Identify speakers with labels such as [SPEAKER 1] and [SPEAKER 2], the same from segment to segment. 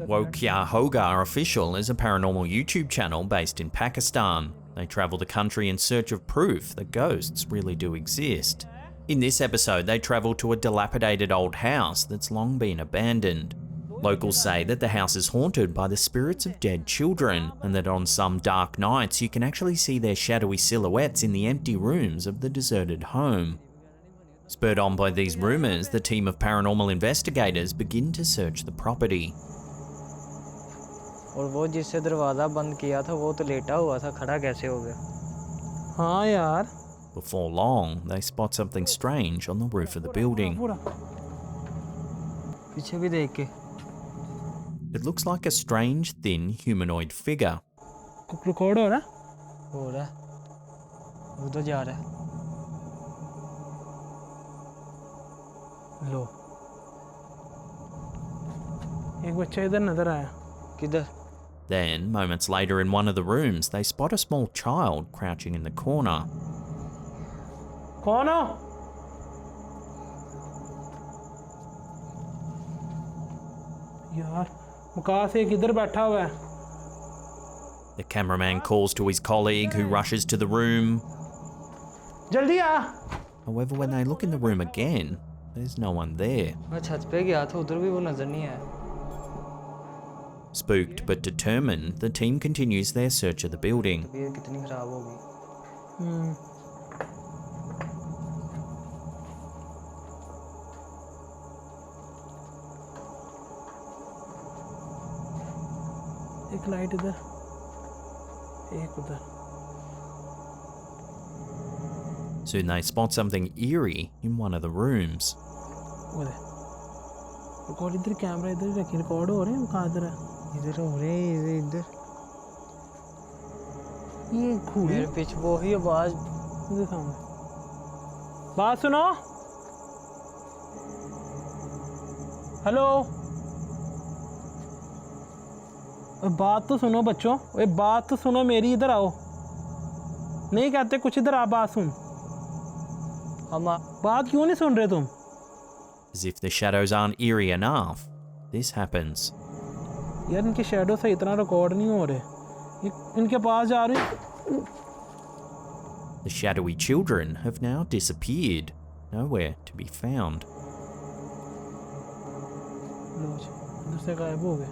[SPEAKER 1] Wokya Hogar Official is a paranormal YouTube channel based in Pakistan. They travel the country in search of proof that ghosts really do exist. In this episode, they travel to a dilapidated old house that's long been abandoned. Locals say that the house is haunted by the spirits of dead children, and that on some dark nights you can actually see their shadowy silhouettes in the empty rooms of the deserted home. Spurred on by these rumours, the team of paranormal investigators begin to search the property.
[SPEAKER 2] और वो जिससे दरवाजा बंद किया था वो तो लेटा हुआ था, खड़ा कैसे हो गया?
[SPEAKER 3] हाँ यार.
[SPEAKER 1] Before long, they spot something strange on the roof of the building.
[SPEAKER 2] पीछे भी देख के.
[SPEAKER 1] It looks like a strange, thin humanoid figure.
[SPEAKER 3] Record हो रहा?
[SPEAKER 2] हो रहा. उधर जा रहा है.
[SPEAKER 3] लो. एक बच्चा इधर नजर आया.
[SPEAKER 2] किधर?
[SPEAKER 1] Then, moments later in one of the rooms, they spot a small child crouching in the corner.
[SPEAKER 3] कौन हो? यार, मुकास एक इधर बैठा हुआ है.
[SPEAKER 1] The cameraman calls to his colleague, who rushes to the room.
[SPEAKER 3] जल्दी आ.
[SPEAKER 1] However, when they look in the room again, there's no one there.
[SPEAKER 2] मैं छत पे गया था, उधर भी वो नजर नहीं आया.
[SPEAKER 1] Spooked but determined, the team continues their search of the building.
[SPEAKER 2] तबीयत कितनी खराब हो गई.
[SPEAKER 3] एक लाइट इधर, एक उधर.
[SPEAKER 1] Soon they spot something eerie in one of the rooms.
[SPEAKER 3] उधर. रिकॉर्ड इधर, कैमरा इधर ही रखी. रिकॉर्ड हो रहे हैं. कहाँ इधर है?
[SPEAKER 2] इधर हो रहे हैं. इधर.
[SPEAKER 3] ये घूरी.
[SPEAKER 2] मेरे पीछे वो ही आवाज.
[SPEAKER 3] इधर सामने. बात सुनो. हेलो. बात तो सुनो बच्चों. बात तो सुनो मेरी. इधर आओ. नहीं कहते कुछ. इधर आ, बात सुन.
[SPEAKER 2] हम
[SPEAKER 3] बात क्यों नहीं सुन रहे तुम?
[SPEAKER 1] As if the shadows aren't eerie enough, this happens.
[SPEAKER 3] यार इनके शैडो से इतना रिकॉर्ड नहीं हो रहे. इनके पास जा रहे.
[SPEAKER 1] The shadowy children have now disappeared, nowhere to be found.
[SPEAKER 3] लो जी, इधर से गायब हो गए.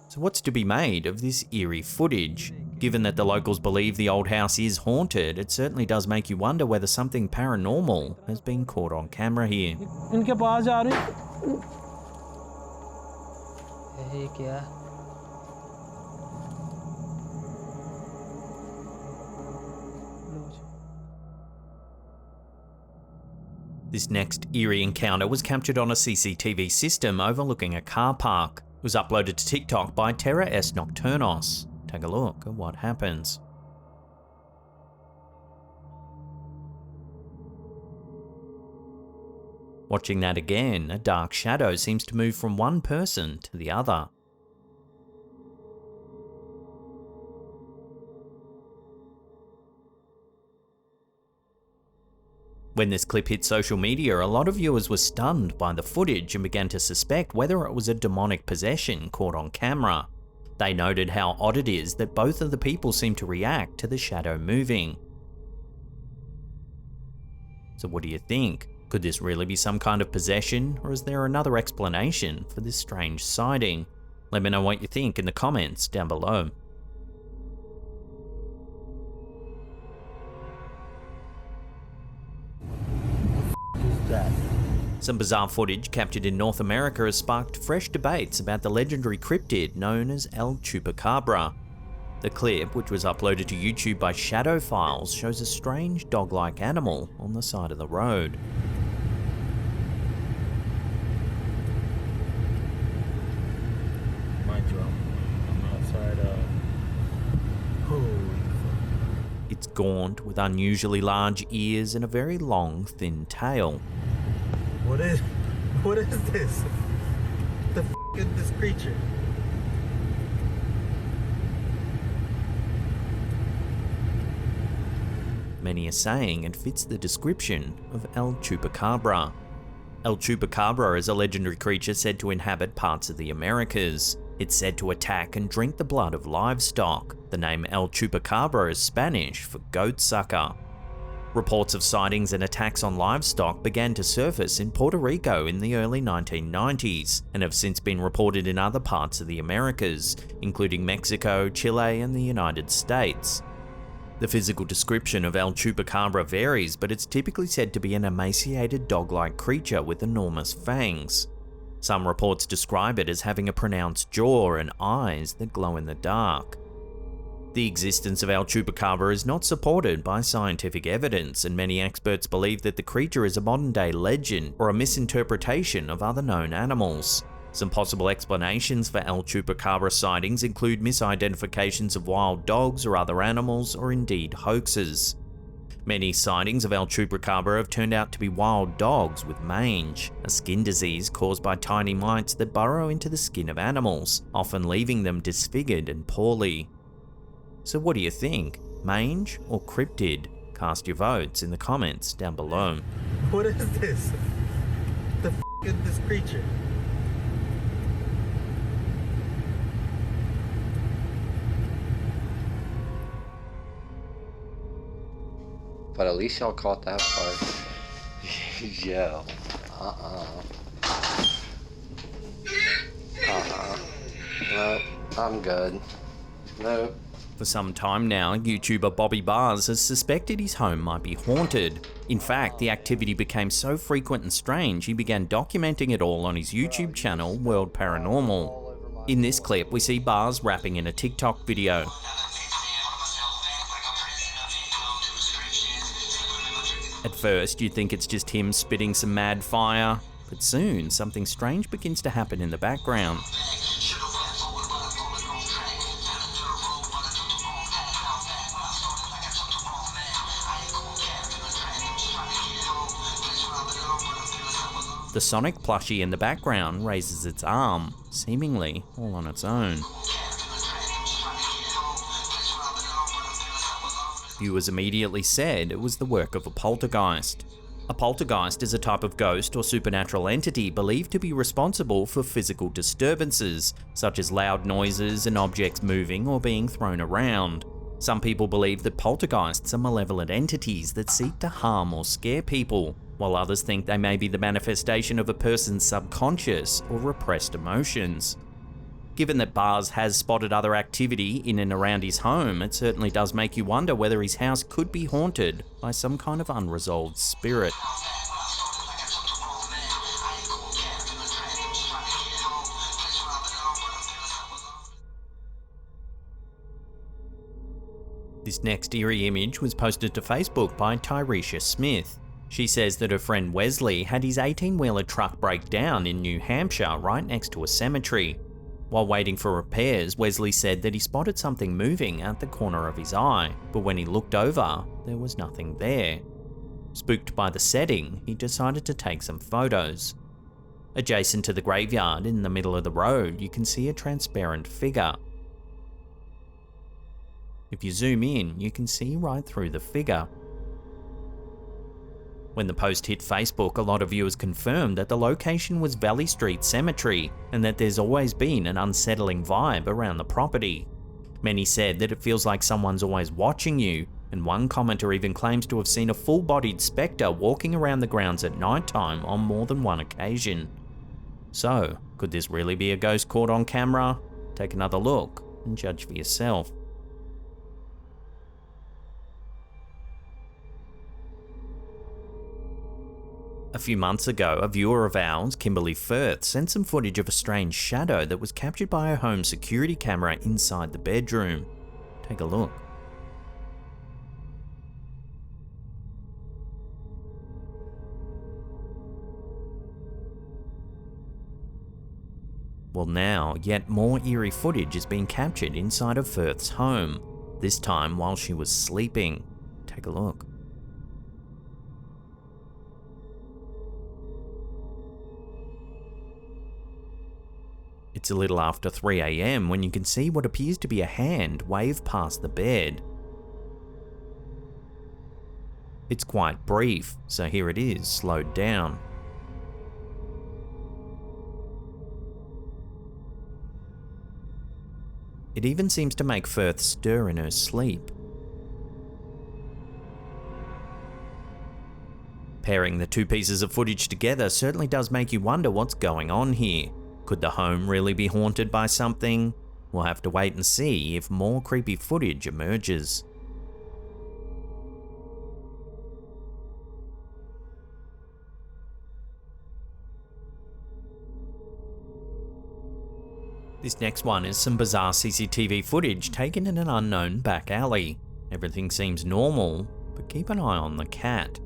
[SPEAKER 1] So what's to be made of this eerie footage? Given that the locals believe the old house is haunted, it certainly does make you wonder whether something paranormal has been caught on camera here.
[SPEAKER 3] इनके पास जा रहे.
[SPEAKER 2] ये क्या?
[SPEAKER 1] This next eerie encounter was captured on a CCTV system overlooking a car park. It was uploaded to TikTok by Terra S Nocturnos. Take a look at what happens. Watching that again, a dark shadow seems to move from one person to the other. When this clip hit social media, a lot of viewers were stunned by the footage and began to suspect whether it was a demonic possession caught on camera. They noted how odd it is that both of the people seem to react to the shadow moving. So what do you think? Could this really be some kind of possession, or is there another explanation for this strange sighting? Let me know what you think in the comments down below. Some bizarre footage captured in North America has sparked fresh debates about the legendary cryptid known as El Chupacabra. The clip, which was uploaded to YouTube by Shadow Files, shows a strange dog-like animal on the side of the road.
[SPEAKER 4] Mind you, I'm outside
[SPEAKER 1] It's gaunt with unusually large ears and a very long, thin tail.
[SPEAKER 4] What is this? The f is this creature?
[SPEAKER 1] many are saying it fits the description of El Chupacabra. El Chupacabra is a legendary creature said to inhabit parts of the Americas. It's said to attack and drink the blood of livestock. The name El Chupacabra is Spanish for goat sucker. Reports of sightings and attacks on livestock began to surface in Puerto Rico in the early 1990s and have since been reported in other parts of the Americas, including Mexico, Chile, and the United States. The physical description of El Chupacabra varies, but it's typically said to be an emaciated dog-like creature with enormous fangs. Some reports describe it as having a pronounced jaw and eyes that glow in the dark. The existence of El Chupacabra is not supported by scientific evidence, and many experts believe that the creature is a modern-day legend or a misinterpretation of other known animals. Some possible explanations for El Chupacabra sightings include misidentifications of wild dogs or other animals, or indeed hoaxes. Many sightings of El Chupacabra have turned out to be wild dogs with mange, a skin disease caused by tiny mites that burrow into the skin of animals, often leaving them disfigured and poorly. So what do you think? Mange or cryptid? Cast your votes in the comments down below.
[SPEAKER 4] What is this? The f is this creature?
[SPEAKER 5] But at least y'all caught that part. Yo. No, I'm good. Nope.
[SPEAKER 1] For some time now, YouTuber Bobby Bars has suspected his home might be haunted. In fact, the activity became so frequent and strange, he began documenting it all on his YouTube channel, World Paranormal. In this clip, we see Bars rapping in a TikTok video. At first, you'd think it's just him spitting some mad fire, but soon something strange begins to happen in the background. The Sonic plushie in the background raises its arm, seemingly all on its own. Viewers immediately said it was the work of a poltergeist. A poltergeist is a type of ghost or supernatural entity believed to be responsible for physical disturbances, such as loud noises and objects moving or being thrown around. Some people believe that poltergeists are malevolent entities that seek to harm or scare people, while others think they may be the manifestation of a person's subconscious or repressed emotions. Given that Bars has spotted other activity in and around his home, it certainly does make you wonder whether his house could be haunted by some kind of unresolved spirit. This next eerie image was posted to Facebook by Tyresha Smith. She says that her friend Wesley had his 18-wheeler truck break down in New Hampshire right next to a cemetery. While waiting for repairs, Wesley said that he spotted something moving at the corner of his eye, but when he looked over, there was nothing there. Spooked by the setting, he decided to take some photos. Adjacent to the graveyard in the middle of the road, you can see a transparent figure. If you zoom in, you can see right through the figure. When the post hit Facebook, a lot of viewers confirmed that the location was Valley Street Cemetery and that there's always been an unsettling vibe around the property. Many said that it feels like someone's always watching you, and one commenter even claims to have seen a full-bodied spectre walking around the grounds at nighttime on more than one occasion. So, could this really be a ghost caught on camera? Take another look and judge for yourself. A few months ago, a viewer of ours, Kimberly Firth, sent some footage of a strange shadow that was captured by her home security camera inside the bedroom. Take a look. Well now, yet more eerie footage is being captured inside of Firth's home, this time while she was sleeping. Take a look. It's a little after 3 AM when you can see what appears to be a hand wave past the bed. It's quite brief, so here it is, slowed down. It even seems to make Firth stir in her sleep. Pairing the two pieces of footage together certainly does make you wonder what's going on here. Could the home really be haunted by something? We'll have to wait and see if more creepy footage emerges. This next one is some bizarre CCTV footage taken in an unknown back alley. Everything seems normal, but keep an eye on the cat.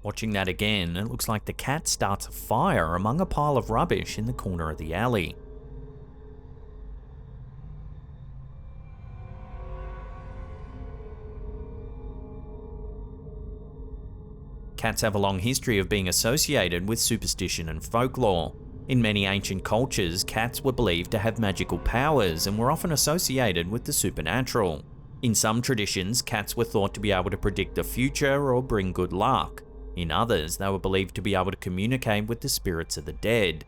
[SPEAKER 1] Watching that again, it looks like the cat starts a fire among a pile of rubbish in the corner of the alley. Cats have a long history of being associated with superstition and folklore. In many ancient cultures, cats were believed to have magical powers and were often associated with the supernatural. In some traditions, cats were thought to be able to predict the future or bring good luck. In others, they were believed to be able to communicate with the spirits of the dead.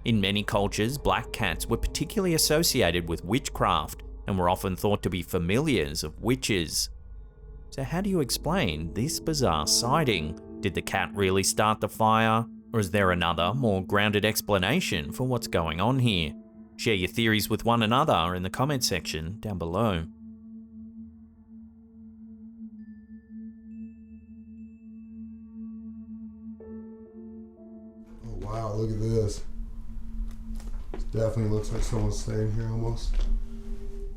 [SPEAKER 1] In many cultures, black cats were particularly associated with witchcraft and were often thought to be familiars of witches. So how do you explain this bizarre sighting? Did the cat really start the fire? Or is there another, more grounded explanation for what's going on here? Share your theories with one another in the comment section down below.
[SPEAKER 6] Wow, look at this. It definitely looks like someone's staying here almost.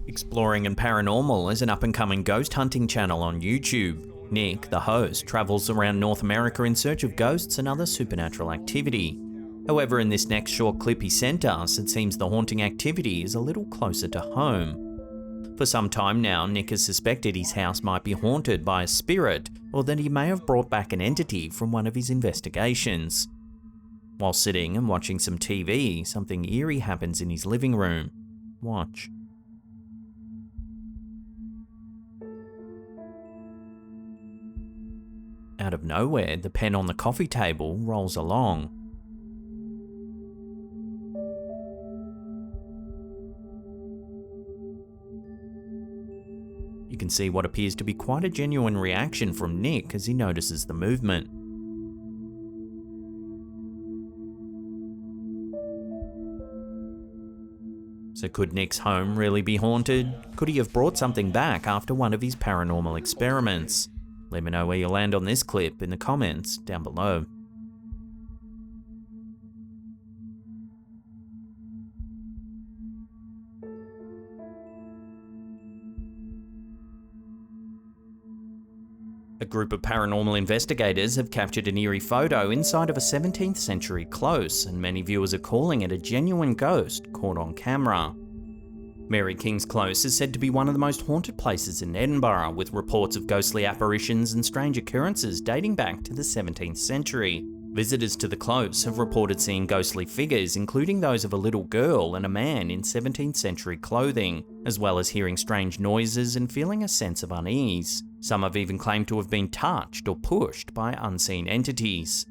[SPEAKER 1] Exploring and Paranormal is an up-and-coming ghost hunting channel on YouTube. Nick, the host, travels around North America in search of ghosts and other supernatural activity. However, in this next short clip he sent us, it seems the haunting activity is a little closer to home. For some time now, Nick has suspected his house might be haunted by a spirit, or that he may have brought back an entity from one of his investigations. While sitting and watching some TV, something eerie happens in his living room. Watch. Out of nowhere, the pen on the coffee table rolls along. You can see what appears to be quite a genuine reaction from Nick as he notices the movement. So could Nick's home really be haunted? Could he have brought something back after one of his paranormal experiments? Let me know where you land on this clip in the comments down below. A group of paranormal investigators have captured an eerie photo inside of a 17th century close, and many viewers are calling it a genuine ghost caught on camera. Mary King's Close is said to be one of the most haunted places in Edinburgh, with reports of ghostly apparitions and strange occurrences dating back to the 17th century. Visitors to the close have reported seeing ghostly figures, including those of a little girl and a man in 17th century clothing, as well as hearing strange noises and feeling a sense of unease. Some have even claimed to have been touched or pushed by unseen entities.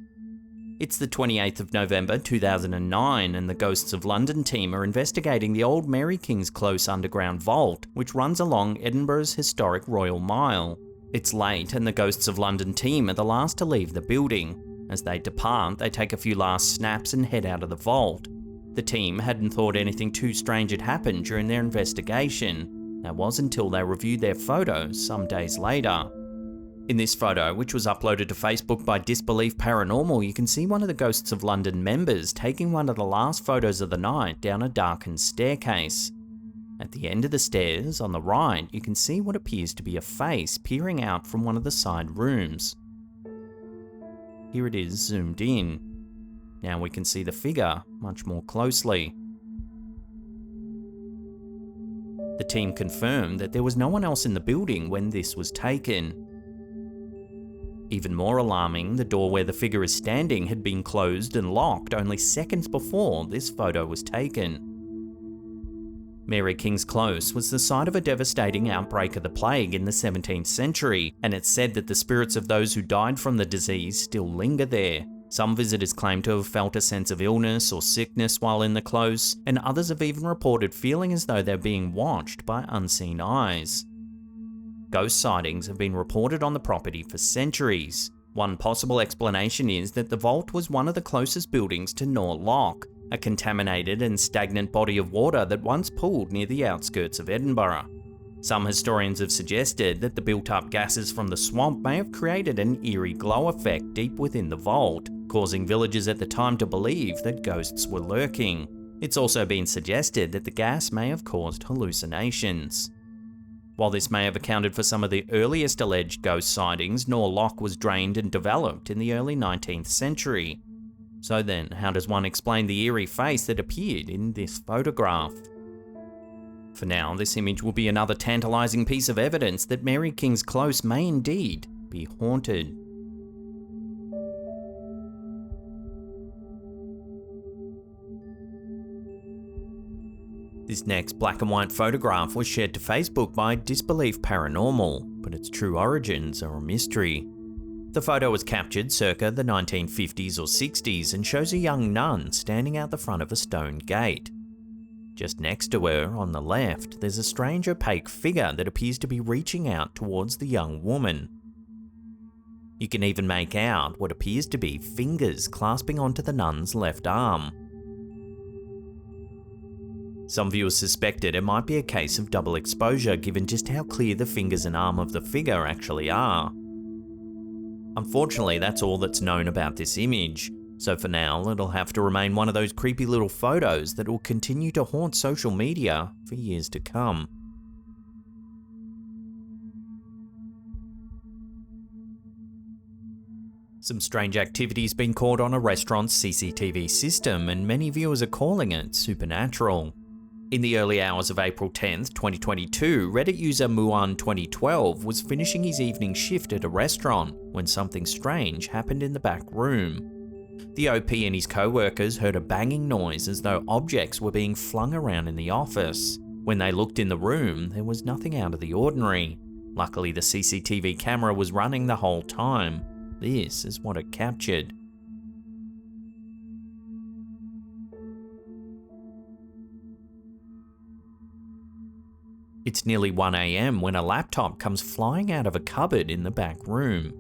[SPEAKER 1] It's the 28th of November 2009, and the Ghosts of London team are investigating the old Mary King's Close underground vault, which runs along Edinburgh's historic Royal Mile. It's late, and the Ghosts of London team are the last to leave the building. As they depart, they take a few last snaps and head out of the vault. The team hadn't thought anything too strange had happened during their investigation. That was until they reviewed their photos some days later. In this photo, which was uploaded to Facebook by Disbelief Paranormal, you can see one of the Ghosts of London members taking one of the last photos of the night down a darkened staircase. At the end of the stairs, on the right, you can see what appears to be a face peering out from one of the side rooms. Here it is zoomed in. Now we can see the figure much more closely. The The team confirmed that there was no one else in the building when this was taken. Even more alarming, the door where the figure is standing had been closed and locked only seconds before this photo was taken. Mary King's Close was the site of a devastating outbreak of the plague in the 17th century, and it's said that the spirits of those who died from the disease still linger there. Some visitors claim to have felt a sense of illness or sickness while in the close, and others have even reported feeling as though they're being watched by unseen eyes. Ghost sightings have been reported on the property for centuries. One possible explanation is that the vault was one of the closest buildings to Nor Loch, a contaminated and stagnant body of water that once pooled near the outskirts of Edinburgh. Some historians have suggested that the built-up gases from the swamp may have created an eerie glow effect deep within the vault, causing villagers at the time to believe that ghosts were lurking. It's also been suggested that the gas may have caused hallucinations. While this may have accounted for some of the earliest alleged ghost sightings, Nor Loch was drained and developed in the early 19th century. So then, how does one explain the eerie face that appeared in this photograph? For now, this image will be another tantalising piece of evidence that Mary King's Close may indeed be haunted. This next black and white photograph was shared to Facebook by Disbelief Paranormal, but its true origins are a mystery. The photo was captured circa the 1950s or 60s and shows a young nun standing out the front of a stone gate. Just next to her, on the left, there's a strange opaque figure that appears to be reaching out towards the young woman. You can even make out what appears to be fingers clasping onto the nun's left arm. Some viewers suspected it might be a case of double exposure given just how clear the fingers and arm of the figure actually are. Unfortunately, that's all that's known about this image, so for now it'll have to remain one of those creepy little photos that will continue to haunt social media for years to come. Some strange activity's been caught on a restaurant's CCTV system, and many viewers are calling it supernatural. In the early hours of April 10th, 2022, Reddit user Muan2012 was finishing his evening shift at a restaurant when something strange happened in the back room. The OP and his co-workers heard a banging noise as though objects were being flung around in the office. When they looked in the room, there was nothing out of the ordinary. Luckily, the CCTV camera was running the whole time. This is what it captured. It's nearly 1 AM when a laptop comes flying out of a cupboard in the back room.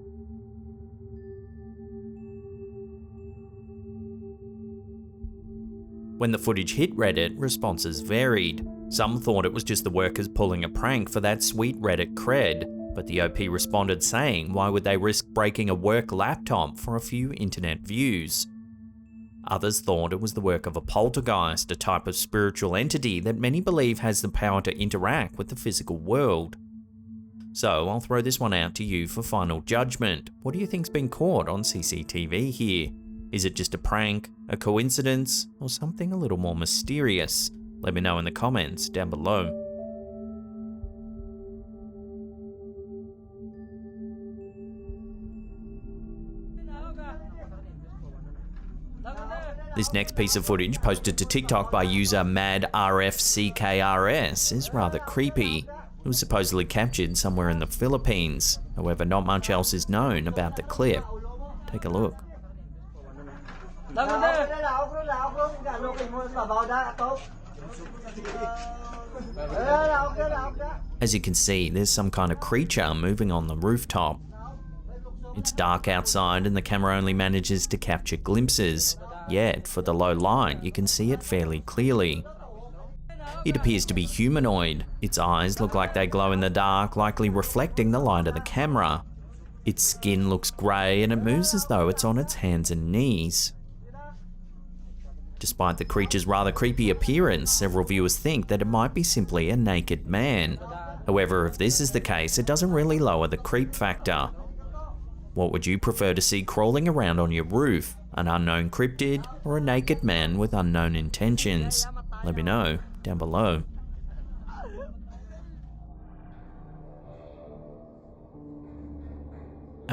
[SPEAKER 1] When the footage hit Reddit, responses varied. Some thought it was just the workers pulling a prank for that sweet Reddit cred, but the OP responded saying why would they risk breaking a work laptop for a few internet views. Others thought it was the work of a poltergeist, a type of spiritual entity that many believe has the power to interact with the physical world. So I'll throw this one out to you for final judgment. What do you think's been caught on CCTV here? Is it just a prank, a coincidence, or something a little more mysterious? Let me know in the comments down below. This next piece of footage, posted to TikTok by user MadRFCKRS, is rather creepy. It was supposedly captured somewhere in the Philippines. However, not much else is known about the clip. Take a look. As you can see, there's some kind of creature moving on the rooftop. It's dark outside and the camera only manages to capture glimpses. Yet, for the low light, you can see it fairly clearly. It appears to be humanoid. Its eyes look like they glow in the dark, likely reflecting the light of the camera. Its skin looks grey and it moves as though it's on its hands and knees. Despite the creature's rather creepy appearance, several viewers think that it might be simply a naked man. However, if this is the case, it doesn't really lower the creep factor. What would you prefer to see crawling around on your roof? An unknown cryptid or a naked man with unknown intentions? Let me know down below.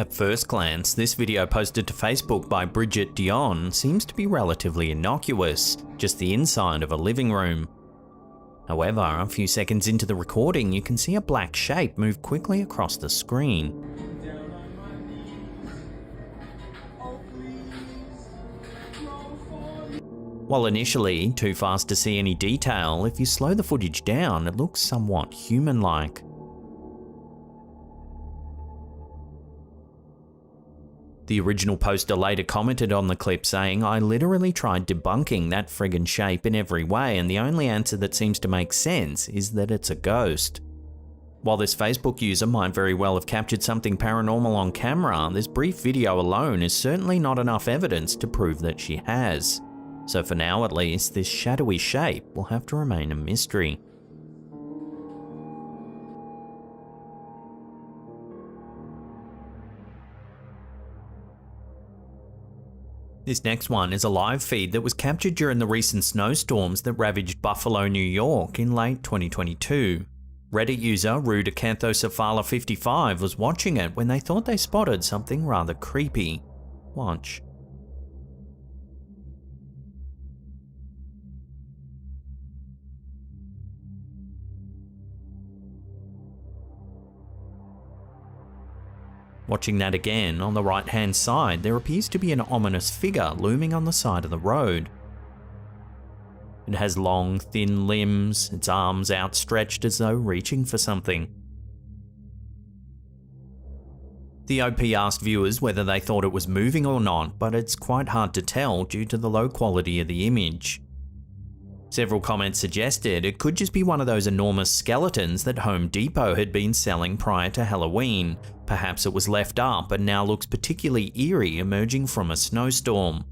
[SPEAKER 1] At first glance, this video posted to Facebook by Bridget Dion seems to be relatively innocuous, just the inside of a living room. However, a few seconds into the recording, you can see a black shape move quickly across the screen. While initially too fast to see any detail, if you slow the footage down, it looks somewhat human-like. The original poster later commented on the clip saying, "I literally tried debunking that friggin' shape in every way, and the only answer that seems to make sense is that it's a ghost." While this Facebook user might very well have captured something paranormal on camera, this brief video alone is certainly not enough evidence to prove that she has. So for now at least, this shadowy shape will have to remain a mystery. This next one is a live feed that was captured during the recent snowstorms that ravaged Buffalo, New York in late 2022. Reddit user Rudacanthocephala55 was watching it when they thought they spotted something rather creepy. Watch. Watching that again, on the right hand side, there appears to be an ominous figure looming on the side of the road. It has long, thin limbs, its arms outstretched as though reaching for something. The OP asked viewers whether they thought it was moving or not, but it's quite hard to tell due to the low quality of the image. Several comments suggested it could just be one of those enormous skeletons that Home Depot had been selling prior to Halloween. Perhaps it was left up and now looks particularly eerie emerging from a snowstorm.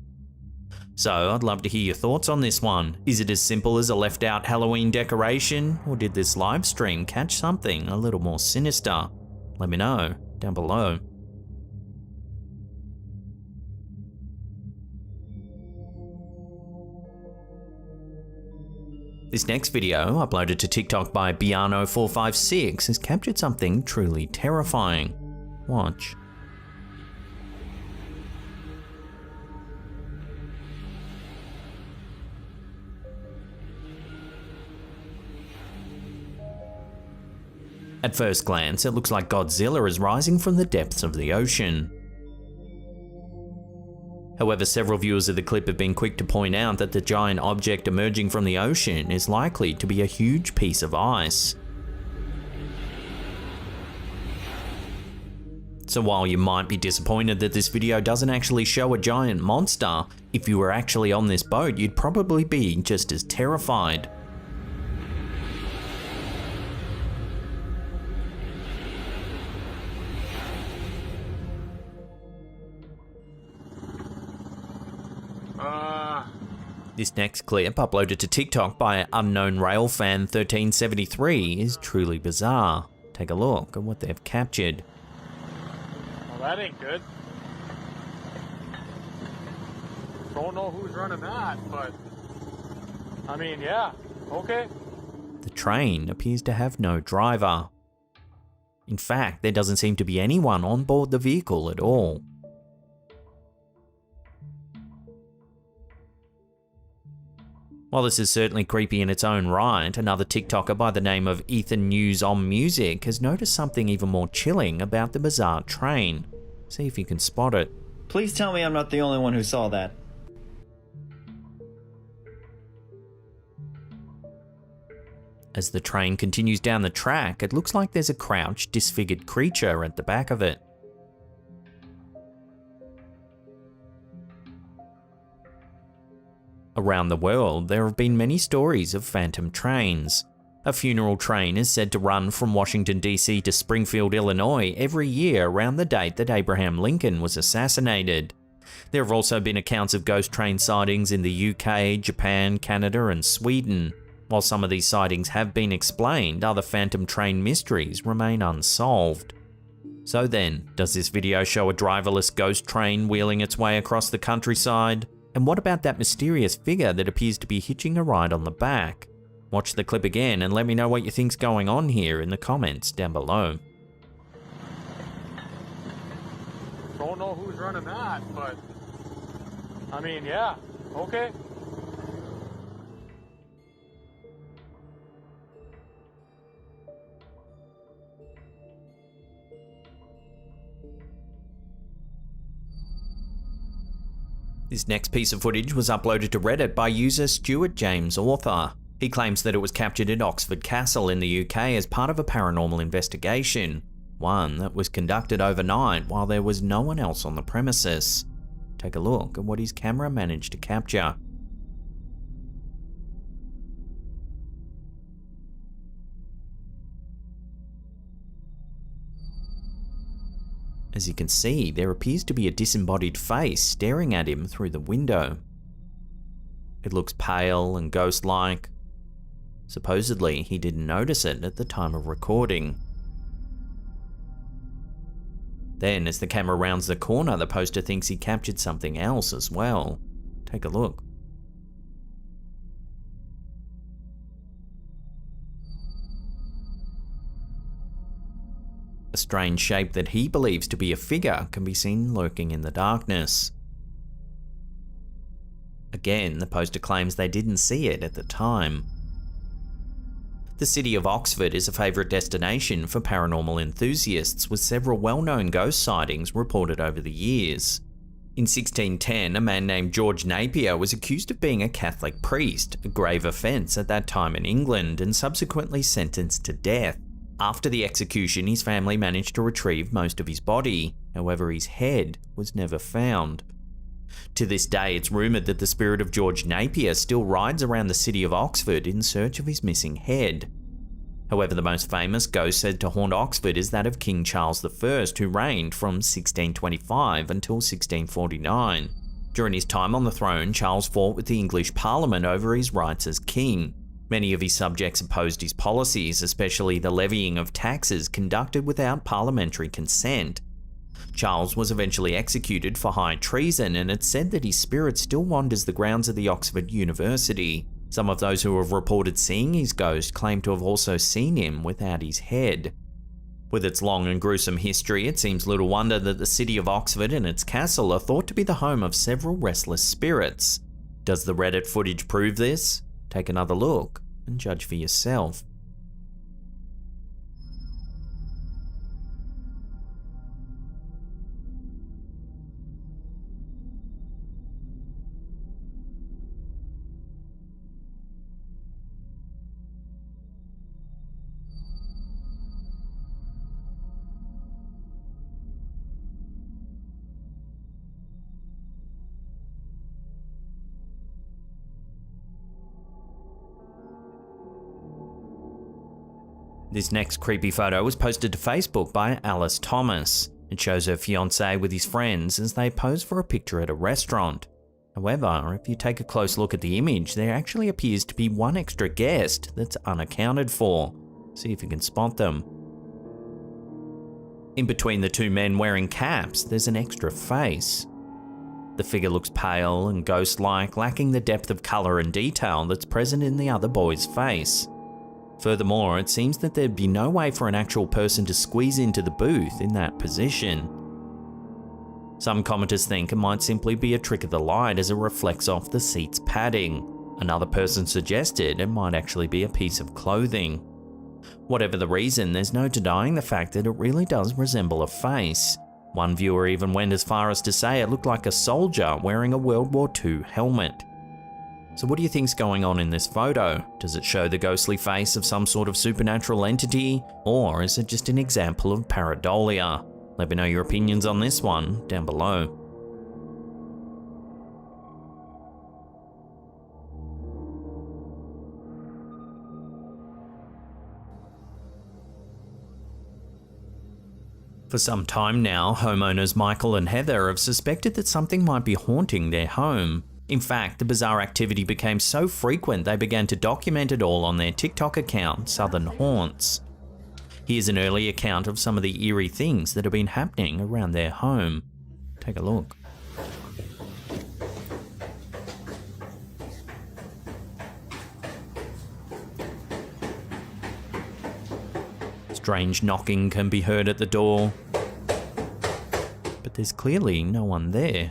[SPEAKER 1] So I'd love to hear your thoughts on this one. Is it as simple as a left out Halloween decoration, or did this live stream catch something a little more sinister? Let me know down below. This next video, uploaded to TikTok by Biano456, has captured something truly terrifying. Watch. At first glance, it looks like Godzilla is rising from the depths of the ocean. However, several viewers of the clip have been quick to point out that the giant object emerging from the ocean is likely to be a huge piece of ice. So while you might be disappointed that this video doesn't actually show a giant monster, if you were actually on this boat, you'd probably be just as terrified. This next clip, uploaded to TikTok by Unknown Railfan 1373, is truly bizarre. Take a look at what they've captured.
[SPEAKER 7] Well, that ain't good. Don't know who's running that, but I mean, yeah, okay.
[SPEAKER 1] The train appears to have no driver. In fact, there doesn't seem to be anyone on board the vehicle at all. While this is certainly creepy in its own right, another TikToker by the name of Ethan News on Music has noticed something even more chilling about the bizarre train. See if you can spot it.
[SPEAKER 8] Please tell me I'm not the only one who saw that.
[SPEAKER 1] As the train continues down the track, it looks like there's a crouched, disfigured creature at the back of it. Around the world, there have been many stories of phantom trains. A funeral train is said to run from Washington, D.C. to Springfield, Illinois every year around the date that Abraham Lincoln was assassinated. There have also been accounts of ghost train sightings in the UK, Japan, Canada, and Sweden. While some of these sightings have been explained, other phantom train mysteries remain unsolved. So then, does this video show a driverless ghost train wheeling its way across the countryside? And what about that mysterious figure that appears to be hitching a ride on the back? Watch the clip again and let me know what you think's going on here in the comments down below.
[SPEAKER 7] Don't know who's running that, but I mean, yeah, okay.
[SPEAKER 1] This next piece of footage was uploaded to Reddit by user Stuart James Author. He claims that it was captured at Oxford Castle in the UK as part of a paranormal investigation, one that was conducted overnight while there was no one else on the premises. Take a look at what his camera managed to capture. As you can see, there appears to be a disembodied face staring at him through the window. It looks pale and ghost-like. Supposedly, he didn't notice it at the time of recording. Then, as the camera rounds the corner, the poster thinks he captured something else as well. Take a look. A strange shape that he believes to be a figure can be seen lurking in the darkness. Again, the poster claims they didn't see it at the time. The city of Oxford is a favourite destination for paranormal enthusiasts, with several well-known ghost sightings reported over the years. In 1610, a man named George Napier was accused of being a Catholic priest, a grave offence at that time in England, and subsequently sentenced to death. After the execution, his family managed to retrieve most of his body. However, his head was never found. To this day, it's rumoured that the spirit of George Napier still rides around the city of Oxford in search of his missing head. However, the most famous ghost said to haunt Oxford is that of King Charles I, who reigned from 1625 until 1649. During his time on the throne, Charles fought with the English Parliament over his rights as king. Many of his subjects opposed his policies, especially the levying of taxes conducted without parliamentary consent. Charles was eventually executed for high treason, and it's said that his spirit still wanders the grounds of the Oxford University. Some of those who have reported seeing his ghost claim to have also seen him without his head. With its long and gruesome history, it seems little wonder that the city of Oxford and its castle are thought to be the home of several restless spirits. Does the Reddit footage prove this? Take another look and judge for yourself. This next creepy photo was posted to Facebook by Alice Thomas. It shows her fiancé with his friends as they pose for a picture at a restaurant. However, if you take a close look at the image, there actually appears to be one extra guest that's unaccounted for. See if you can spot them. In between the two men wearing caps, there's an extra face. The figure looks pale and ghost-like, lacking the depth of colour and detail that's present in the other boy's face. Furthermore, it seems that there'd be no way for an actual person to squeeze into the booth in that position. Some commenters think it might simply be a trick of the light as it reflects off the seat's padding. Another person suggested it might actually be a piece of clothing. Whatever the reason, there's no denying the fact that it really does resemble a face. One viewer even went as far as to say it looked like a soldier wearing a World War II helmet. So what do you think's going on in this photo? Does it show the ghostly face of some sort of supernatural entity, or is it just an example of pareidolia? Let me know your opinions on this one down below. For some time now, homeowners Michael and Heather have suspected that something might be haunting their home. In fact, the bizarre activity became so frequent they began to document it all on their TikTok account, Southern Haunts. Here's an early account of some of the eerie things that have been happening around their home. Take a look. Strange knocking can be heard at the door. But there's clearly no one there.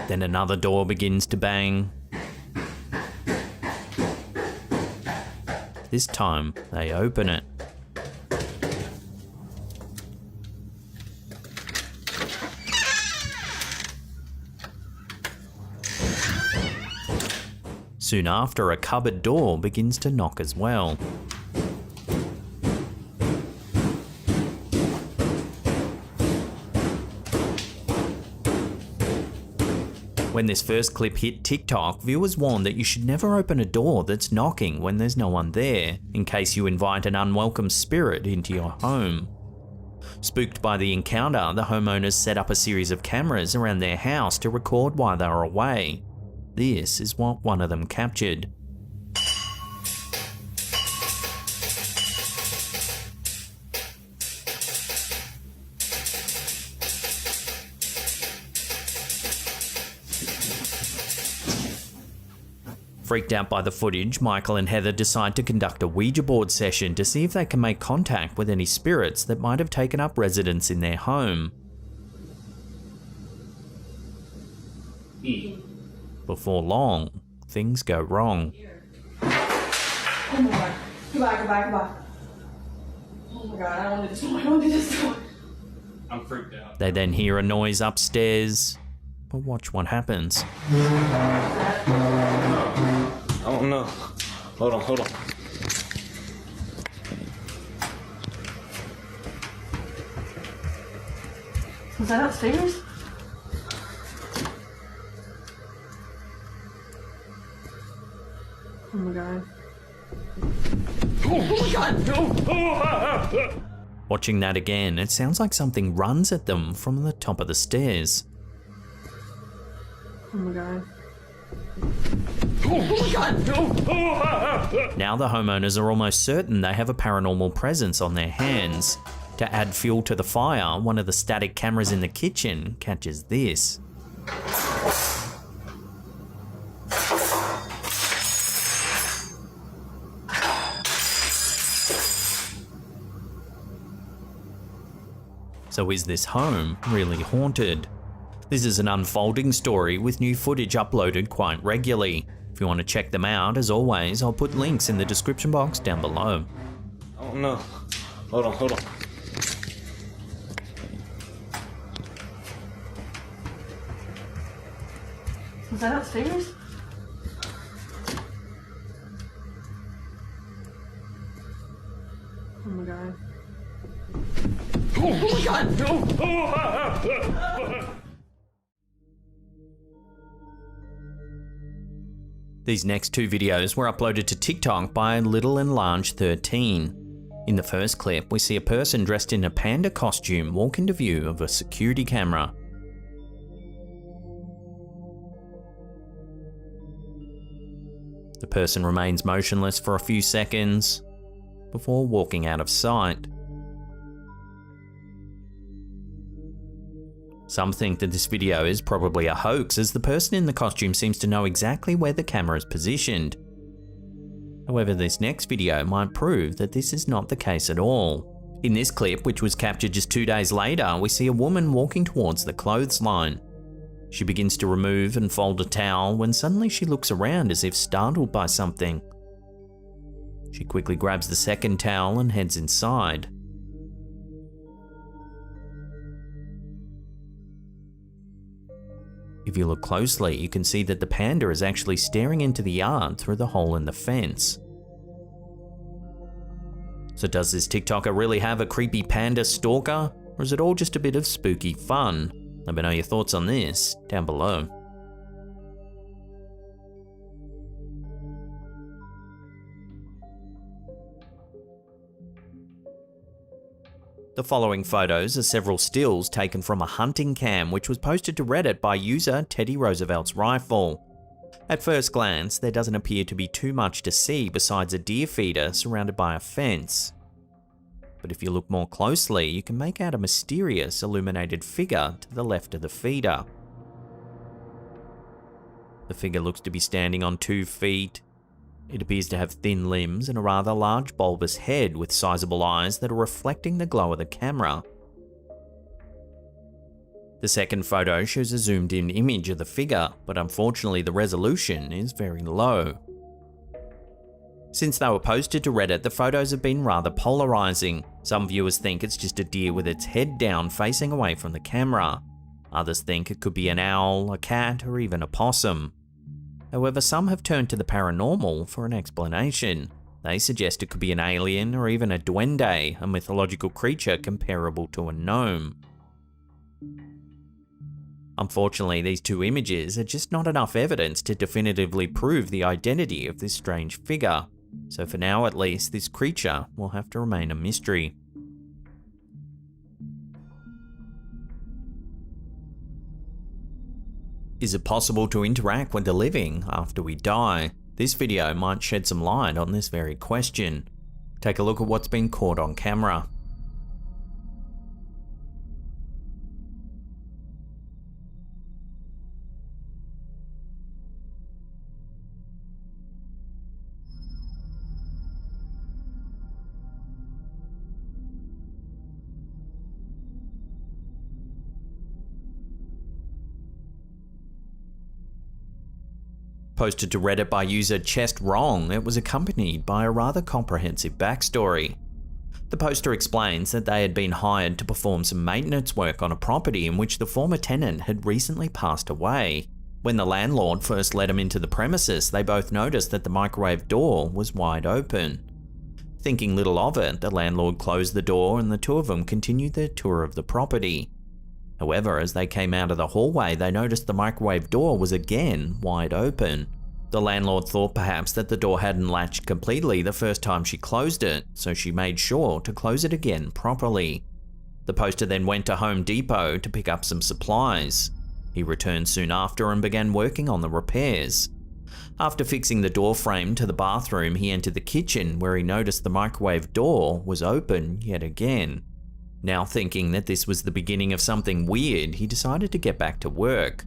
[SPEAKER 1] Then another door begins to bang. This time, they open it. Soon after, a cupboard door begins to knock as well. When this first clip hit TikTok, viewers warned that you should never open a door that's knocking when there's no one there, in case you invite an unwelcome spirit into your home. Spooked by the encounter, the homeowners set up a series of cameras around their house to record while they were away. This is what one of them captured. Freaked out by the footage, Michael and Heather decide to conduct a Ouija board session to see if they can make contact with any spirits that might have taken up residence in their home. Before long, things go wrong.
[SPEAKER 9] Oh my god. Goodbye. Oh my god, I don't want to do this.
[SPEAKER 7] I'm freaked out.
[SPEAKER 1] They then hear a noise upstairs, but watch what happens.
[SPEAKER 7] Oh no. Hold on.
[SPEAKER 9] Was that upstairs? Oh my god. Oh my god!
[SPEAKER 1] Watching that again, it sounds like something runs at them from the top of the stairs.
[SPEAKER 9] Oh my god.
[SPEAKER 1] Now the homeowners are almost certain they have a paranormal presence on their hands. To add fuel to the fire, one of the static cameras in the kitchen catches this. So is this home really haunted? This is an unfolding story with new footage uploaded quite regularly. If you want to check them out, as always, I'll put links in the description box down below.
[SPEAKER 7] Oh no. Hold on.
[SPEAKER 9] Was that upstairs? Oh my god. Oh my god!
[SPEAKER 1] These next two videos were uploaded to TikTok by Little and Large 13. In the first clip, we see a person dressed in a panda costume walk into view of a security camera. The person remains motionless for a few seconds before walking out of sight. Some think that this video is probably a hoax, as the person in the costume seems to know exactly where the camera is positioned. However, this next video might prove that this is not the case at all. In this clip, which was captured just 2 days later, we see a woman walking towards the clothesline. She begins to remove and fold a towel when suddenly she looks around as if startled by something. She quickly grabs the second towel and heads inside. If you look closely, you can see that the panda is actually staring into the yard through the hole in the fence. So does this TikToker really have a creepy panda stalker, or is it all just a bit of spooky fun? Let me know your thoughts on this down below. The following photos are several stills taken from a hunting cam which was posted to Reddit by user Teddy Roosevelt's Rifle. At first glance, there doesn't appear to be too much to see besides a deer feeder surrounded by a fence. But if you look more closely, you can make out a mysterious illuminated figure to the left of the feeder. The figure looks to be standing on 2 feet. It appears to have thin limbs and a rather large bulbous head with sizable eyes that are reflecting the glow of the camera. The second photo shows a zoomed-in image of the figure, but unfortunately the resolution is very low. Since they were posted to Reddit, the photos have been rather polarizing. Some viewers think it's just a deer with its head down facing away from the camera. Others think it could be an owl, a cat, or even a possum. However, some have turned to the paranormal for an explanation. They suggest it could be an alien or even a duende, a mythological creature comparable to a gnome. Unfortunately, these two images are just not enough evidence to definitively prove the identity of this strange figure. So for now at least, this creature will have to remain a mystery. Is it possible to interact with the living after we die? This video might shed some light on this very question. Take a look at what's been caught on camera. Posted to Reddit by user Chest Wrong, it was accompanied by a rather comprehensive backstory. The poster explains that they had been hired to perform some maintenance work on a property in which the former tenant had recently passed away. When the landlord first let them into the premises, they both noticed that the microwave door was wide open. Thinking little of it, the landlord closed the door and the two of them continued their tour of the property. However, as they came out of the hallway, they noticed the microwave door was again wide open. The landlord thought perhaps that the door hadn't latched completely the first time she closed it, so she made sure to close it again properly. The poster then went to Home Depot to pick up some supplies. He returned soon after and began working on the repairs. After fixing the door frame to the bathroom, he entered the kitchen where he noticed the microwave door was open yet again. Now thinking that this was the beginning of something weird, he decided to get back to work.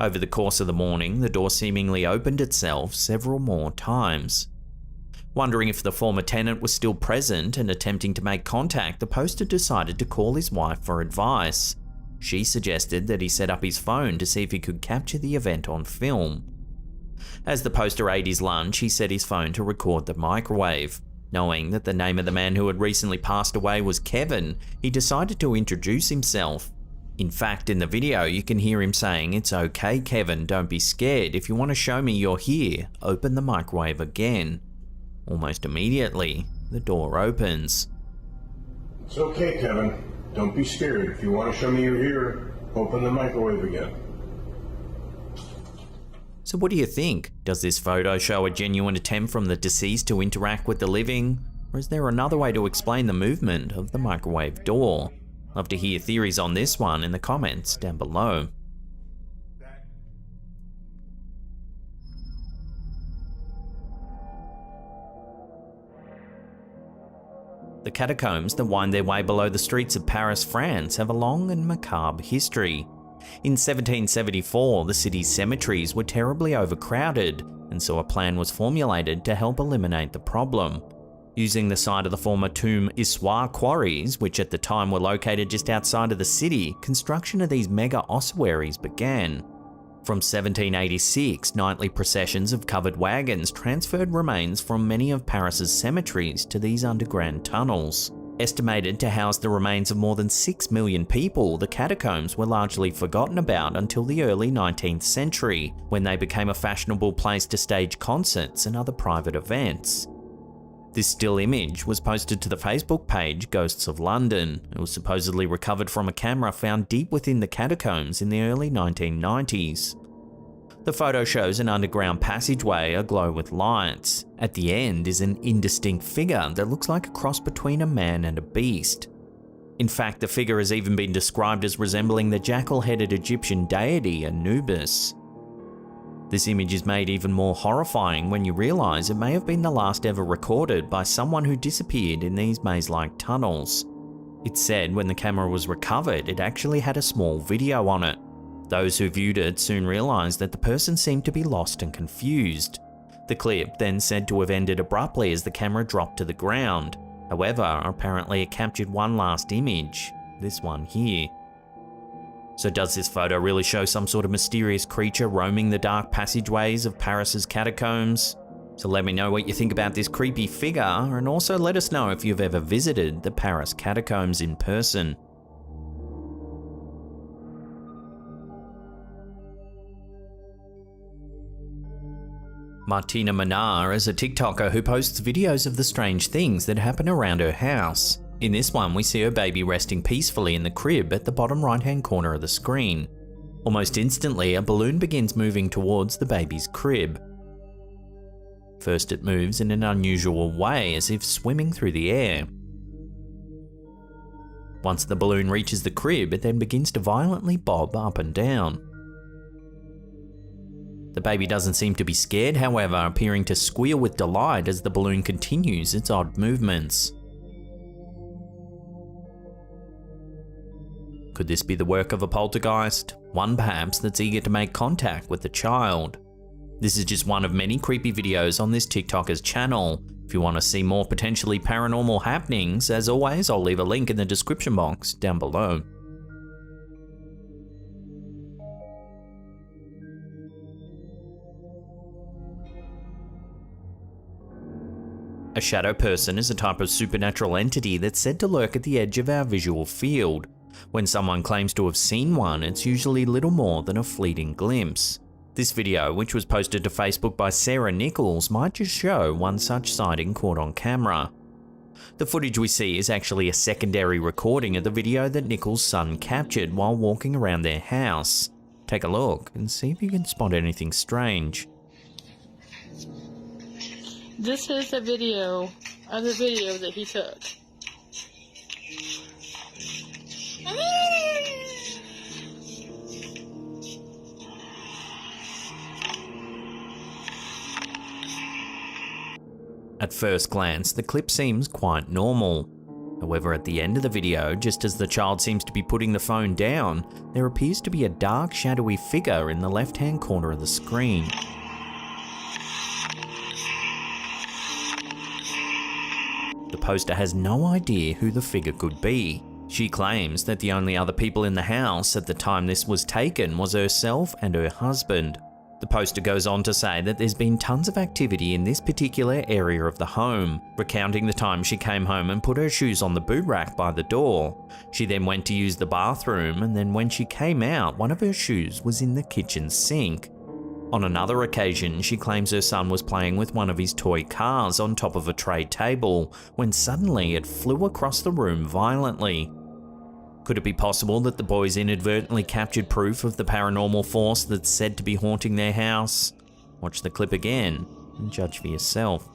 [SPEAKER 1] Over the course of the morning, the door seemingly opened itself several more times. Wondering if the former tenant was still present and attempting to make contact, the poster decided to call his wife for advice. She suggested that he set up his phone to see if he could capture the event on film. As the poster ate his lunch, he set his phone to record the microwave. Knowing that the name of the man who had recently passed away was Kevin, he decided to introduce himself. In fact, in the video, you can hear him saying, "It's okay, Kevin, don't be scared. If you want to show me you're here, open the microwave again." Almost immediately, the door opens.
[SPEAKER 10] It's okay, Kevin. Don't be scared. If you want to show me you're here, open the microwave again.
[SPEAKER 1] So what do you think? Does this photo show a genuine attempt from the deceased to interact with the living? Or is there another way to explain the movement of the microwave door? Love to hear theories on this one in the comments down below. The catacombs that wind their way below the streets of Paris, France have a long and macabre history. In 1774, the city's cemeteries were terribly overcrowded, and so a plan was formulated to help eliminate the problem. Using the site of the former Tomb Issoire quarries, which at the time were located just outside of the city, construction of these mega ossuaries began. From 1786, nightly processions of covered wagons transferred remains from many of Paris's cemeteries to these underground tunnels. Estimated to house the remains of more than 6 million people, the catacombs were largely forgotten about until the early 19th century, when they became a fashionable place to stage concerts and other private events. This still image was posted to the Facebook page Ghosts of London. It was supposedly recovered from a camera found deep within the catacombs in the early 1990s. The photo shows an underground passageway aglow with lights. At the end is an indistinct figure that looks like a cross between a man and a beast. In fact, the figure has even been described as resembling the jackal-headed Egyptian deity Anubis. This image is made even more horrifying when you realise it may have been the last ever recorded by someone who disappeared in these maze-like tunnels. It's said when the camera was recovered, it actually had a small video on it. Those who viewed it soon realised that the person seemed to be lost and confused. The clip then said to have ended abruptly as the camera dropped to the ground. However, apparently it captured one last image, this one here. So does this photo really show some sort of mysterious creature roaming the dark passageways of Paris's catacombs? So let me know what you think about this creepy figure, and also let us know if you've ever visited the Paris catacombs in person. Martina Manar is a TikToker who posts videos of the strange things that happen around her house. In this one, we see her baby resting peacefully in the crib at the bottom right-hand corner of the screen. Almost instantly, a balloon begins moving towards the baby's crib. First, it moves in an unusual way, as if swimming through the air. Once the balloon reaches the crib, it then begins to violently bob up and down. The baby doesn't seem to be scared, however, appearing to squeal with delight as the balloon continues its odd movements. Could this be the work of a poltergeist? One perhaps that's eager to make contact with the child. This is just one of many creepy videos on this TikToker's channel. If you want to see more potentially paranormal happenings, as always, I'll leave a link in the description box down below. A shadow person is a type of supernatural entity that's said to lurk at the edge of our visual field. When someone claims to have seen one, it's usually little more than a fleeting glimpse. This video, which was posted to Facebook by Sarah Nichols, might just show one such sighting caught on camera. The footage we see is actually a secondary recording of the video that Nichols' son captured while walking around their house. Take a look and see if you can spot anything strange.
[SPEAKER 11] This is a video of the video that he took.
[SPEAKER 1] At first glance, the clip seems quite normal. However, at the end of the video, just as the child seems to be putting the phone down, there appears to be a dark, shadowy figure in the left-hand corner of the screen. The poster has no idea who the figure could be. She claims that the only other people in the house at the time this was taken was herself and her husband. The poster goes on to say that there's been tons of activity in this particular area of the home, recounting the time she came home and put her shoes on the boot rack by the door. She then went to use the bathroom, and then when she came out, one of her shoes was in the kitchen sink. On another occasion, she claims her son was playing with one of his toy cars on top of a tray table, when suddenly it flew across the room violently. Could it be possible that the boys inadvertently captured proof of the paranormal force that's said to be haunting their house? Watch the clip again and judge for yourself.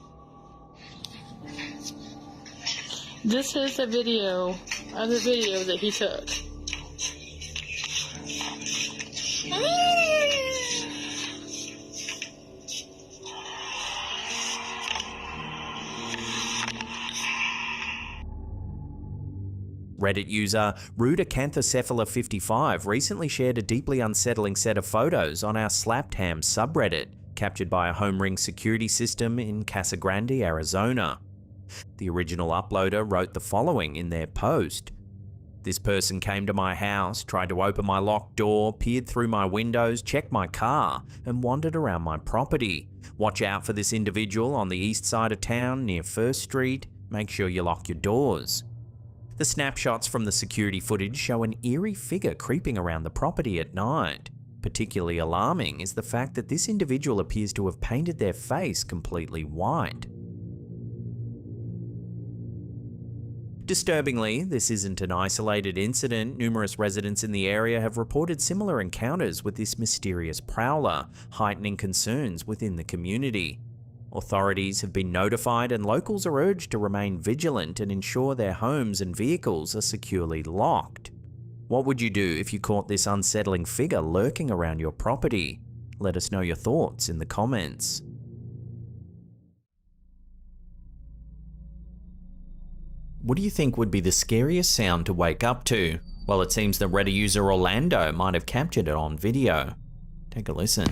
[SPEAKER 11] This is a video of the video that he took.
[SPEAKER 1] Reddit user Rudicanthophala55 recently shared a deeply unsettling set of photos on our Slapped Ham subreddit, captured by a home ring security system in Casa Grande, Arizona. The original uploader wrote the following in their post. "This person came to my house, tried to open my locked door, peered through my windows, checked my car, and wandered around my property. Watch out for this individual on the east side of town near First Street. Make sure you lock your doors." The snapshots from the security footage show an eerie figure creeping around the property at night. Particularly alarming is the fact that this individual appears to have painted their face completely white. Disturbingly, this isn't an isolated incident. Numerous residents in the area have reported similar encounters with this mysterious prowler, heightening concerns within the community. Authorities have been notified, and locals are urged to remain vigilant and ensure their homes and vehicles are securely locked. What would you do if you caught this unsettling figure lurking around your property? Let us know your thoughts in the comments. What do you think would be the scariest sound to wake up to? Well, it seems that Reddit user Orlando might have captured it on video. Take a listen.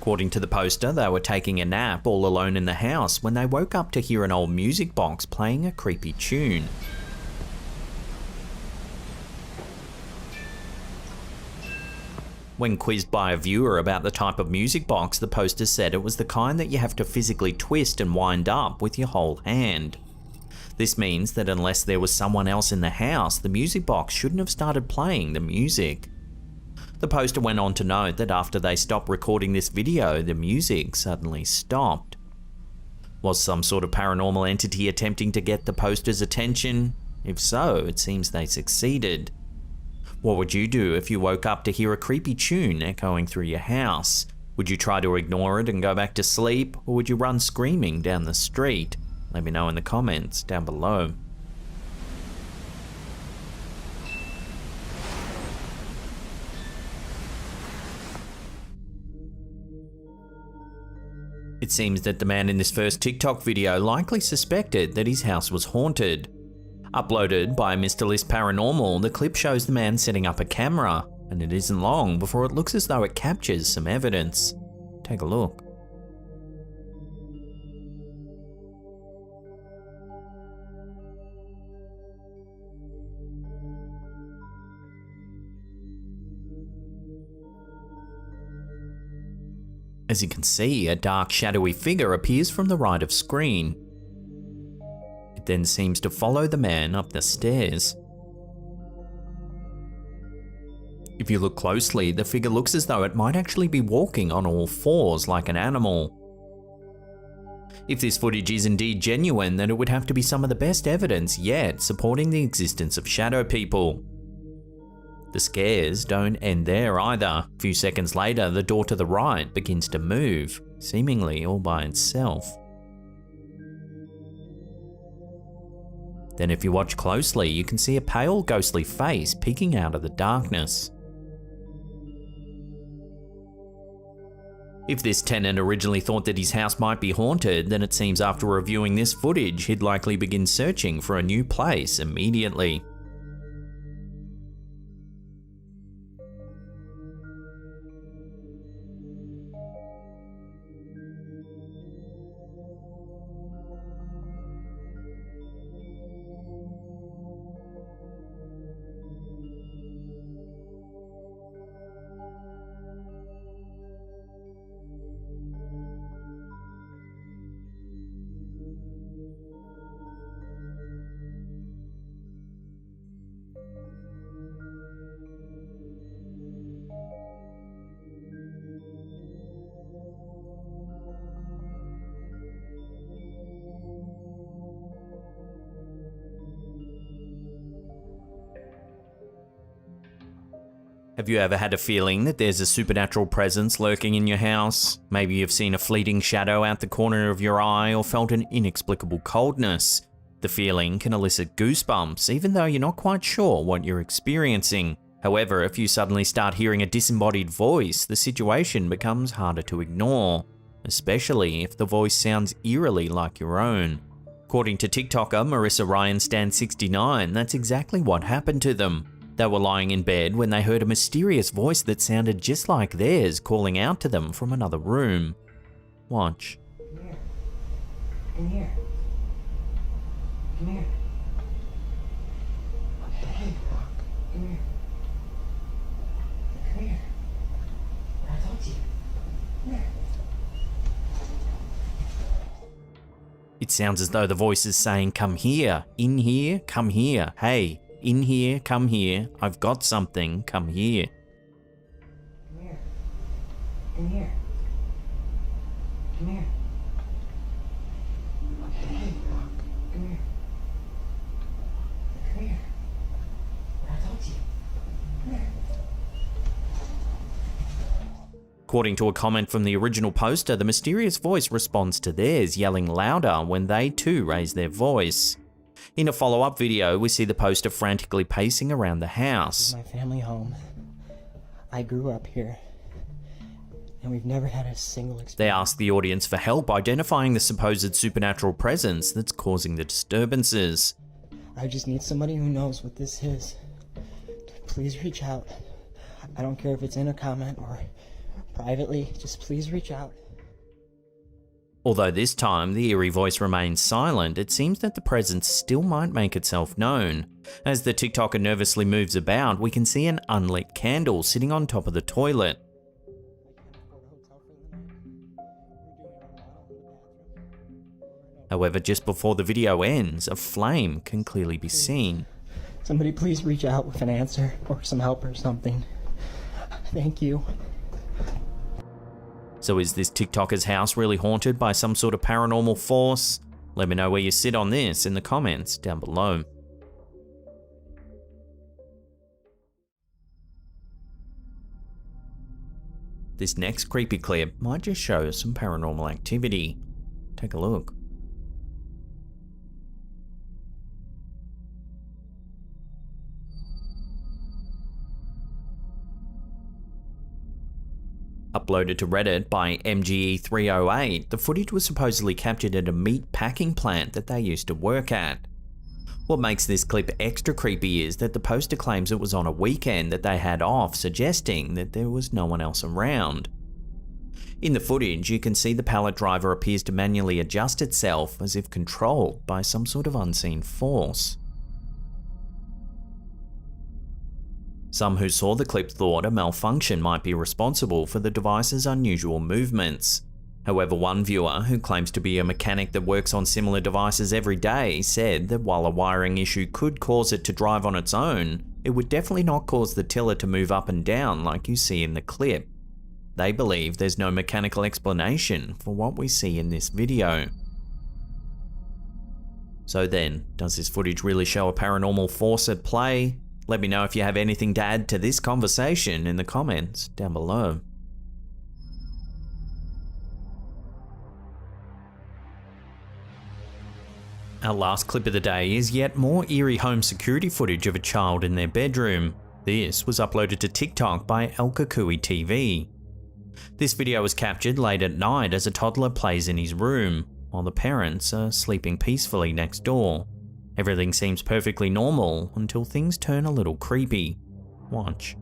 [SPEAKER 1] According to the poster, they were taking a nap all alone in the house when they woke up to hear an old music box playing a creepy tune. When quizzed by a viewer about the type of music box, the poster said it was the kind that you have to physically twist and wind up with your whole hand. This means that unless there was someone else in the house, the music box shouldn't have started playing the music. The poster went on to note that after they stopped recording this video, the music suddenly stopped. Was some sort of paranormal entity attempting to get the poster's attention? If so, it seems they succeeded. What would you do if you woke up to hear a creepy tune echoing through your house? Would you try to ignore it and go back to sleep, or would you run screaming down the street? Let me know in the comments down below. It seems that the man in this first TikTok video likely suspected that his house was haunted. Uploaded by Mr. List Paranormal, the clip shows the man setting up a camera, and it isn't long before it looks as though it captures some evidence. Take a look. As you can see, a dark shadowy figure appears from the right of screen. It then seems to follow the man up the stairs. If you look closely, the figure looks as though it might actually be walking on all fours like an animal. If this footage is indeed genuine, then it would have to be some of the best evidence yet supporting the existence of shadow people. The scares don't end there either. A few seconds later, the door to the right begins to move, seemingly all by itself. Then if you watch closely, you can see a pale ghostly face peeking out of the darkness. If this tenant originally thought that his house might be haunted, then it seems after reviewing this footage, he'd likely begin searching for a new place immediately. Have you ever had a feeling that there's a supernatural presence lurking in your house? Maybe you've seen a fleeting shadow out the corner of your eye or felt an inexplicable coldness. The feeling can elicit goosebumps, even though you're not quite sure what you're experiencing. However, if you suddenly start hearing a disembodied voice, the situation becomes harder to ignore, especially if the voice sounds eerily like your own. According to TikToker Marissa Ryan Stan 69, that's exactly what happened to them. They were lying in bed when they heard a mysterious voice that sounded just like theirs calling out to them from another room. Watch.
[SPEAKER 9] Come here. In here. Come here. Hey, come here. Come here. I told you. Come here.
[SPEAKER 1] It sounds as though the voice is saying, "Come here, in here, come here, hey, in here, come here, I've got something, come here."
[SPEAKER 9] Come here. In here. Come here. Hey, come here. Come here. I told you. Come here.
[SPEAKER 1] According to a comment from the original poster, the mysterious voice responds to theirs, yelling louder when they too raise their voice. In a follow-up video, we see the poster frantically pacing around the house.
[SPEAKER 2] My family home. I grew up here, and we've never had a single experience.
[SPEAKER 1] They ask the audience for help identifying the supposed supernatural presence that's causing the disturbances.
[SPEAKER 2] I just need somebody who knows what this is. Please reach out. I don't care if it's in a comment or privately, just please reach out.
[SPEAKER 1] Although this time the eerie voice remains silent, it seems that the presence still might make itself known. As the TikToker nervously moves about, we can see an unlit candle sitting on top of the toilet. However, just before the video ends, a flame can clearly be seen.
[SPEAKER 2] Somebody please reach out with an answer or some help or something. Thank you.
[SPEAKER 1] So is this TikToker's house really haunted by some sort of paranormal force? Let me know where you sit on this in the comments down below. This next creepy clip might just show some paranormal activity. Take a look. Uploaded to Reddit by MGE308, the footage was supposedly captured at a meat packing plant that they used to work at. What makes this clip extra creepy is that the poster claims it was on a weekend that they had off, suggesting that there was no one else around. In the footage, you can see the pallet driver appears to manually adjust itself as if controlled by some sort of unseen force. Some who saw the clip thought a malfunction might be responsible for the device's unusual movements. However, one viewer, who claims to be a mechanic that works on similar devices every day, said that while a wiring issue could cause it to drive on its own, it would definitely not cause the tiller to move up and down like you see in the clip. They believe there's no mechanical explanation for what we see in this video. So then, does this footage really show a paranormal force at play? Let me know if you have anything to add to this conversation in the comments down below. Our last clip of the day is yet more eerie home security footage of a child in their bedroom. This was uploaded to TikTok by El Kukui TV. This video was captured late at night as a toddler plays in his room, while the parents are sleeping peacefully next door. Everything seems perfectly normal until things turn a little creepy. Watch.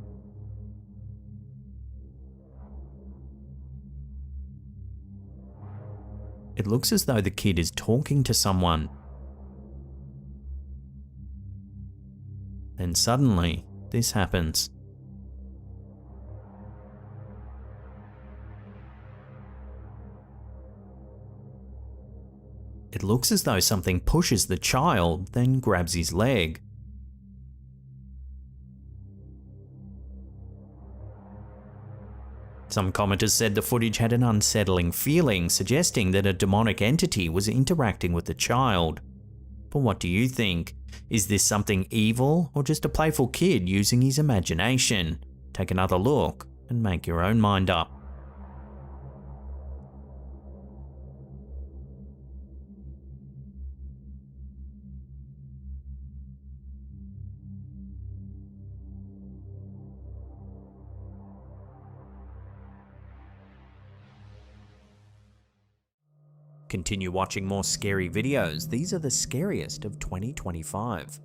[SPEAKER 1] It looks as though the kid is talking to someone. Then suddenly, this happens. It looks as though something pushes the child, then grabs his leg. Some commenters said the footage had an unsettling feeling, suggesting that a demonic entity was interacting with the child. But what do you think? Is this something evil or just a playful kid using his imagination? Take another look and make your own mind up. Continue watching more scary videos. These are the scariest of 2025.